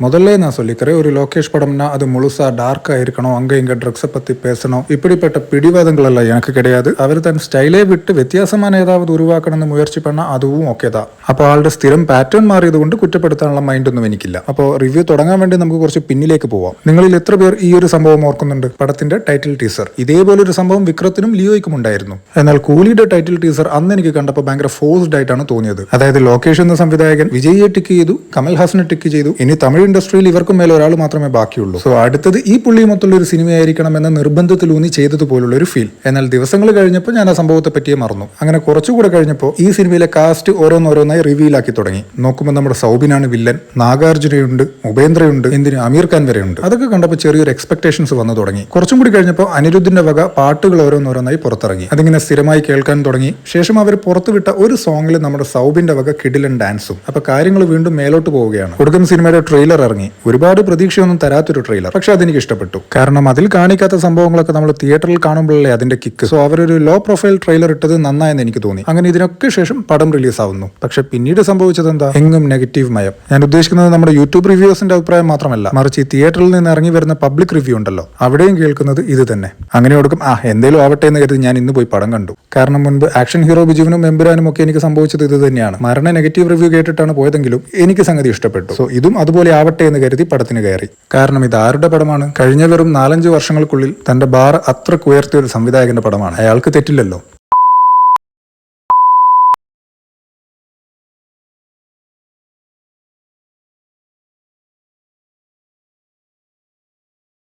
முதல்ல நான் சொல்லிக்கிறேன், ஒரு லோகேஷ் படம்னா அது முழுசா டார்க்கா இருக்கணும், அங்க இங்க ட்ரக்ஸை பத்தி பேசணும், இப்படிப்பட்ட பிடிவாதங்கள் எல்லாம் எனக்கு கிடையாது. அவர் தன் ஸ்டைலே விட்டு வித்தியாசமான ஏதாவது ഉരുവാക്കണമെന്ന് മുയற்சி பண்ணാൽ അതും ഓക്കെ താ. അപ്പോൾ ആളുടെ സ്ഥിരം പാറ്റേൺ മാറിയത് കൊണ്ട് കുറ്റപ്പെടുത്താനുള്ള മൈൻഡൊന്നും എനിക്കില്ല. അപ്പോൾ റിവ്യൂ തുടങ്ങാൻ വേണ്ടി നമുക്ക് കുറച്ച് പിന്നിലേക്ക് പോവാം. നിങ്ങളിൽ എത്ര പേർ ഈ ഒരു സംഭവം ഓർക്കുന്നുണ്ട്? പടത്തിന്റെ ടൈറ്റിൽ ടീസർ ഇതേപോലൊരു സംഭവം വിക്രത്തിനും ലിയോയ്ക്കും ഉണ്ടായിരുന്നു. എന്നാൽ കൂലിയുടെ ടൈറ്റിൽ ടീസർ അന്ന് എനിക്ക് കണ്ടപ്പോൾ ഭയങ്കര ഫോഴ്സ്ഡ് ആയിട്ടാണ് തോന്നിയത്. അതായത് ലോകേഷ് എന്ന സംവിധായകൻ വിജയിയെ ടിക്ക് ചെയ്തു, കമൽ ഹാസനെ ടിക്ക് ചെയ്തു, ഇനി തമിഴ് ഇൻഡസ്ട്രിയിൽ ഇവർക്കും മേലെ ഒരാൾ മാത്രമേ ബാക്കിയുള്ളൂ. സോ അടുത്തത് ഈ പുള്ളിയുമൊത്തുള്ള ഒരു സിനിമയായിരിക്കണം എന്ന നിർബന്ധത്തിലൂന്നി ചെയ്തതുപോലുള്ള ഒരു ഫീൽ. എന്നാൽ ദിവസങ്ങൾ കഴിഞ്ഞപ്പോൾ ഞാൻ ആ സംഭവത്തെ പറ്റിയേ മറന്നു. അങ്ങനെ കുറച്ചുകൂടെ കഴിഞ്ഞപ്പോൾ ഈ സിനിമയിലെ കാസ്റ്റ് ഓരോന്നോരോന്നായി റിവീലാക്കി തുടങ്ങി. നോക്കുമ്പോൾ നമ്മുടെ സൗബിനാണ് വില്ലൻ, നാഗാർജുനയുണ്ട്, ഉപേന്ദ്രയുണ്ട്, എന്തിന് അമീർ ഖാൻ വരെ ഉണ്ട്. അതൊക്കെ കണ്ടപ്പോൾ ചെറിയൊരു എക്സ്പെക്ടേഷൻസ് വന്നു തുടങ്ങി. കുറച്ചും കൂടി കഴിഞ്ഞപ്പോൾ അനിരുദ്ധിന്റെ വക പാട്ടുകൾ ഓരോന്നോരോന്നായി പുറത്തിറങ്ങി. അതിങ്ങനെ സ്ഥിരമായി കേൾക്കാൻ തുടങ്ങി. ശേഷം അവർ പുറത്തുവിട്ട ഒരു സോങ്ങിൽ നമ്മുടെ സൗബിന്റെ വക കിടിലൻ ഡാൻസും. അപ്പൊ കാര്യങ്ങൾ വീണ്ടും മേലോട്ട് പോവുകയാണ്. ഒടുക്കം സിനിമയുടെ ട്രെയിലർ ഇറങ്ങി. ഒരുപാട് പ്രതീക്ഷയൊന്നും തരാത്തൊരു ട്രെയിലർ, പക്ഷെ അതെനിക്ക് ഇഷ്ടപ്പെട്ടു. കാരണം അതിൽ കാണിക്കാത്ത സംഭവങ്ങളൊക്കെ നമ്മൾ തിയേറ്ററിൽ കാണുമ്പോഴല്ലേ അതിന്റെ കിക്ക്. സോ അവരൊരു ലോ പ്രൊഫൈൽ ട്രെയിലർ ഇട്ടത് നന്നായെന്ന് എനിക്ക് തോന്നി. അങ്ങനെ ഇതിനൊക്കെ ശേഷം പടം റിലീസ് ആവുന്നു. പക്ഷെ പിന്നീട് സംഭവിച്ചത് എന്താ? എങ്ങും നെഗറ്റീവ് മയം. ഞാൻ ഉദ്ദേശിക്കുന്നത് നമ്മുടെ യൂട്യൂബ് റിവ്യൂസിന്റെ അഭിപ്രായം മാത്രമല്ല, മറിച്ച് ഈ തിയേറ്ററിൽ നിന്ന് ഇറങ്ങി വരുന്ന പബ്ലിക് റിവ്യൂ ഉണ്ടല്ലോ, അവിടെയും കേൾക്കുന്നത് ഇത് തന്നെ. അങ്ങനെ കൊടുക്കും എന്തേലും ആവട്ടെ എന്ന് കരുതി ഞാൻ ഇന്ന് പോയി പടം കണ്ടു. കാരണം മുൻപ് ആക്ഷൻ ഹീറോ ബിജുവിനും എമ്പുരാനും ഒക്കെ എനിക്ക് സംഭവിച്ചത് ഇത് തന്നെയാണ്. മരണ നെഗറ്റീവ് റിവ്യൂ കേട്ടിട്ടാണ് പോയതെങ്കിലും എനിക്ക് സംഗതി ഇഷ്ടപ്പെട്ടു. സോ ഇതും അതുപോലെ ആവട്ടെ എന്ന് കരുതി പടത്തിന് കയറി. കാരണം ഇത് ആരുടെ പടമാണ്? കഴിഞ്ഞ വെറും 4-5 വർഷങ്ങൾക്കുള്ളിൽ തന്റെ ബാർ അത്രക്ക് ഉയർത്തിയ ഒരു സംവിധായകന്റെ പടമാണ്. അയാൾക്ക് തെറ്റില്ലല്ലോ.